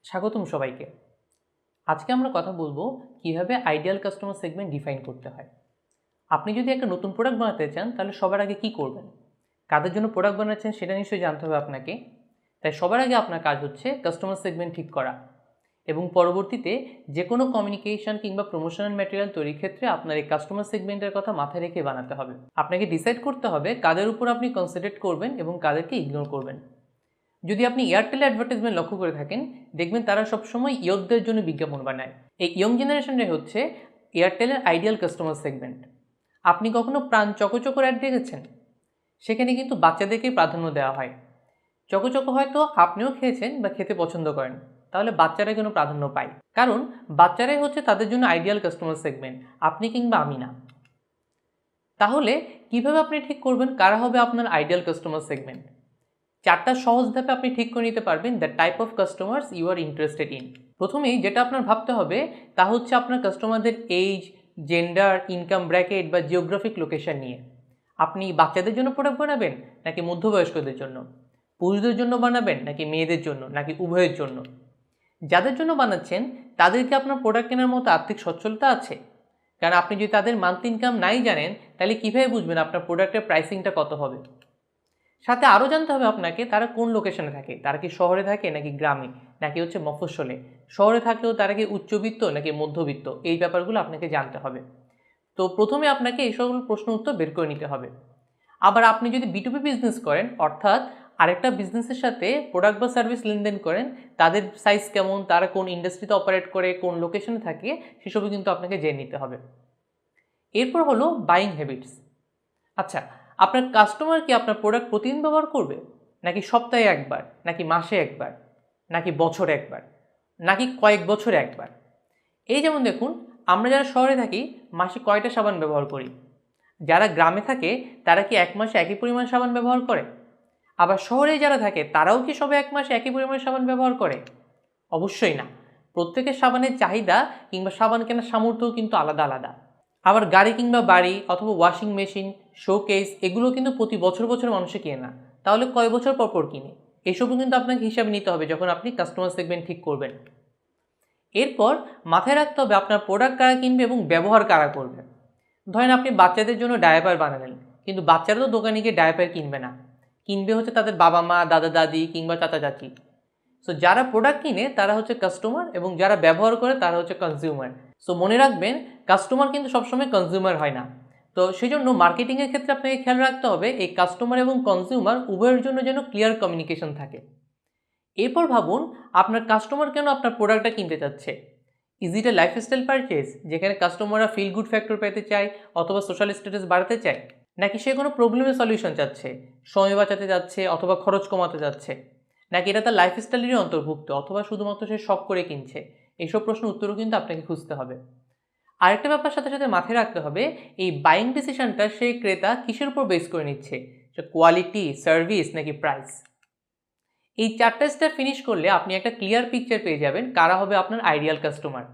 স্বাগতম সবাইকে। আজকে আমরা কথা বলবো কিভাবে আইডিয়াল কাস্টমার সেগমেন্ট ডিফাইন করতে হয়। আপনি যদি একটা নতুন প্রোডাক্ট বানাতে চান তাহলে সবার আগে কি করবেন? কাদের জন্য প্রোডাক্ট বানাচ্ছেন সেটা নিশ্চয়ই জানতে হবে আপনাকে। তাই সবার আগে আপনার কাজ হচ্ছে কাস্টমার সেগমেন্ট ঠিক করা এবং পরবর্তীতে যে কোনো কমিউনিকেশন কিংবা প্রমোশনাল ম্যাটেরিয়াল তৈরির ক্ষেত্রে আপনার এই কাস্টমার সেগমেন্টের কথা মাথায় রেখে বানাতে হবে। আপনাকে ডিসাইড করতে হবে কাদের উপর আপনি কনসেন্ট্রেট করবেন এবং কাদেরকে ইগনোর করবেন। যদি আপনি এয়ারটেল অ্যাডভার্টাইজমেন্ট লক্ষ্য করে থাকেন, দেখবেন তারা সবসময় ইয়ংদের জন্য বিজ্ঞাপন বানায়। এই ইয়ং জেনারেশনটাই হচ্ছে এয়ারটেলের আইডিয়াল কাস্টমার সেগমেন্ট। আপনি কখনো প্রাণ চকোচকোর অ্যাড দেখেছেন? সেখানে কিন্তু বাচ্চাদেরকেই প্রাধান্য দেওয়া হয়। চকোচকো হয়তো আপনিও খেয়েছেন বা খেতে পছন্দ করেন, তাহলে বাচ্চারা কেন প্রাধান্য পায়? কারণ বাচ্চারাই হচ্ছে তাদের জন্য আইডিয়াল কাস্টমার সেগমেন্ট, আপনি কিংবা আমি না। তাহলে কিভাবে আপনি ঠিক করবেন কারা হবে আপনার আইডিয়াল কাস্টমার সেগমেন্ট? চারটা সহজ ধাপে আপনি ঠিক করে নিতে পারবেন the type of customers you are interested in. প্রথমেই যেটা আপনার ভাবতে হবে তা হচ্ছে আপনার কাস্টমারদের এজ, জেন্ডার, ইনকাম ব্র্যাকেট বা জিওগ্রাফিক লোকেশন নিয়ে। আপনি বাচ্চাদের জন্য প্রোডাক্ট বানাবেন নাকি মধ্যবয়স্কদের জন্য? পুরুষদের জন্য বানাবেন নাকি মেয়েদের জন্য নাকি উভয়ের জন্য? যাদের জন্য বানাচ্ছেন তাদেরকে আপনার প্রোডাক্ট কেনার মতো আর্থিক সচ্ছলতা আছে? কারণ আপনি যদি তাদের মান্থলি ইনকাম নাই জানেন তাহলে কীভাবে বুঝবেন আপনার প্রোডাক্টের প্রাইসিংটা কত হবে? সাথে আরও জানতে হবে আপনাকে তারা কোন লোকেশনে থাকে। তারা কি শহরে থাকে নাকি গ্রামে নাকি হচ্ছে মফস্বলে? শহরে থাকলেও তারা কি উচ্চবিত্ত নাকি মধ্যবিত্ত? এই ব্যাপারগুলো আপনাকে জানতে হবে। তো প্রথমে আপনাকে এই সকল প্রশ্ন উত্তর বের করে নিতে হবে। আবার আপনি যদি বিটুবি বিজনেস করেন, অর্থাৎ আরেকটা বিজনেসের সাথে প্রোডাক্ট বা সার্ভিস লেনদেন করেন, তাদের সাইজ কেমন, তারা কোন ইন্ডাস্ট্রিতে অপারেট করে, কোন লোকেশনে থাকে, সেসবও কিন্তু আপনাকে জেনে নিতে হবে। এরপর হলো বাইং হ্যাবিটস। আচ্ছা, আপনার কাস্টমার কি আপনার প্রোডাক্ট প্রতিদিন ব্যবহার করবে, নাকি সপ্তাহে একবার, নাকি মাসে একবার, নাকি বছরে একবার, নাকি কয়েক বছরে একবার? এই যেমন দেখুন, আমরা যারা শহরে থাকি মাসে কয়টা সাবান ব্যবহার করি? যারা গ্রামে থাকে তারা কি এক মাসে একই পরিমাণ সাবান ব্যবহার করে? আবার শহরে যারা থাকে তারাও কি সবে এক মাসে একই পরিমাণ সাবান ব্যবহার করে? অবশ্যই না। প্রত্যেকের সাবানের চাহিদা কিংবা সাবান কেনার সামর্থ্যও কিন্তু আলাদা আলাদা। আবার গাড়ি কিংবা বাড়ি অথবা ওয়াশিং মেশিন, শোকেস এগুলো কিন্তু প্রতি বছর বছর মানুষে কেনে না, তাহলে কয় বছর পর পর কিনে? এসবও কিন্তু আপনাকে হিসাবে নিতে হবে যখন আপনি কাস্টমার সেগমেন্ট ঠিক করবেন। এরপর মাথায় রাখতে হবে আপনার প্রোডাক্ট কারা কিনবে এবং ব্যবহার কারা করবে। ধরেন আপনি বাচ্চাদের জন্য ডায়াপার বানালেন, কিন্তু বাচ্চারা তো দোকানে গিয়ে ডায়াপার কিনবে না, কিনবে হচ্ছে তাদের বাবা মা, দাদা দাদি কিংবা চাচা চাচি। সো যারা প্রোডাক্ট কিনে তারা হচ্ছে কাস্টমার এবং যারা ব্যবহার করে তারা হচ্ছে কনজিউমার। সো মনে রাখবেন, কাস্টমার কিন্তু সবসময় কনজিউমার হয় না। তো সেই জন্য মার্কেটিংয়ের ক্ষেত্রে আপনাকে খেয়াল রাখতে হবে এই কাস্টমার এবং কনজিউমার উভয়ের জন্য যেন ক্লিয়ার কমিউনিকেশন থাকে। এরপর ভাবুন আপনার কাস্টমার কেন আপনার প্রোডাক্টটা কিনতে চাচ্ছে। Is it A lifestyle purchase, যেখানে কাস্টমাররা ফিল গুড ফ্যাক্টর পেতে চায় অথবা সোশ্যাল স্ট্যাটাস বাড়াতে চায়, নাকি সে কোনো প্রবলেমের সলিউশন চাচ্ছে, সময় বাঁচাতে যাচ্ছে অথবা খরচ কমাতে যাচ্ছে, নাকি এটা তার লাইফস্টাইলেরই অন্তর্ভুক্ত অথবা শুধুমাত্র সে শখ করে কিনছে? এইসব প্রশ্নের উত্তরও কিন্তু আপনাকে খুঁজতে হবে। আরেকটা ব্যাপার সাথে সাথে মাথায় রাখতে হবে, এই বাইং ডিসিশনটা সেই ক্রেতা কিসের উপর বেস করে নিচ্ছে, কোয়ালিটি, সার্ভিস নাকি প্রাইস? এই চারটা স্টেপ ফিনিশ করলে আপনি একটা ক্লিয়ার পিকচার পেয়ে যাবেন কারা হবে আপনার আইডিয়াল কাস্টমার।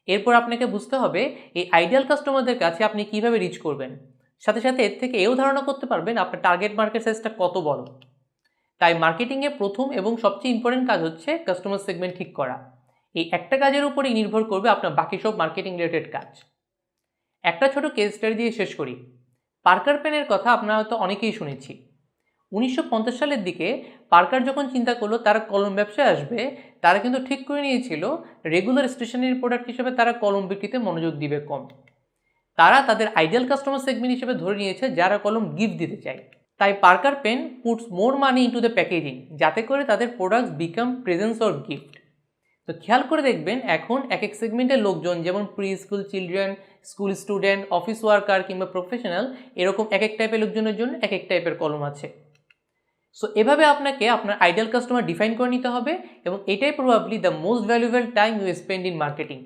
এরপর আপনাকে বুঝতে হবে এই আইডিয়াল কাস্টমারদের কাছে আপনি কিভাবে রিচ করবেন। সাথে সাথে এর থেকে এও ধারণা করতে পারবেন আপনার টার্গেট মার্কেট সাইজটা কত বড়। তাই মার্কেটিংয়ে প্রথম এবং সবচেয়ে ইম্পর্টেন্ট কাজ হচ্ছে কাস্টমার সেগমেন্ট ঠিক করা। এই একটা কাজের উপরেই নির্ভর করবে আপনার বাকি সব মার্কেটিং রিলেটেড কাজ। একটা ছোট কেস স্টাডি দিয়ে শেষ করি। পার্কার পেনের কথা আপনারা হয়তো অনেকেই শুনেছি। 1950 সালের দিকে পার্কার যখন চিন্তা করলো তারা কলম ব্যবসায় আসবে, তারা কিন্তু ঠিক করে নিয়েছিল রেগুলার স্টেশনারি প্রোডাক্ট হিসেবে তারা কলম বিক্রিতে মনোযোগ দিবে কম। তারা তাদের আইডিয়াল কাস্টমার সেগমেন্ট হিসেবে ধরে নিয়েছে যারা কলম গিফট দিতে চায়। তাই Parker pen puts more money into the packaging, যাতে করে তাদের products become presents or gift. তো খেয়াল করে দেখবেন এখন এক এক সেগমেন্টের লোকজন, যেমন pre school children, school student, office worker কিংবা প্রফেশনাল, এরকম এক এক টাইপের লোকজনের জন্য এক এক টাইপের কলম আছে। সো এভাবে আপনাকে আপনার আইডিয়াল কাস্টমার ডিফাইন করে নিতে হবে এবং এটাই probably the most valuable time you spend in marketing.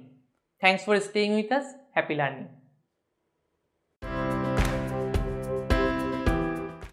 Thanks for staying with us. Happy learning.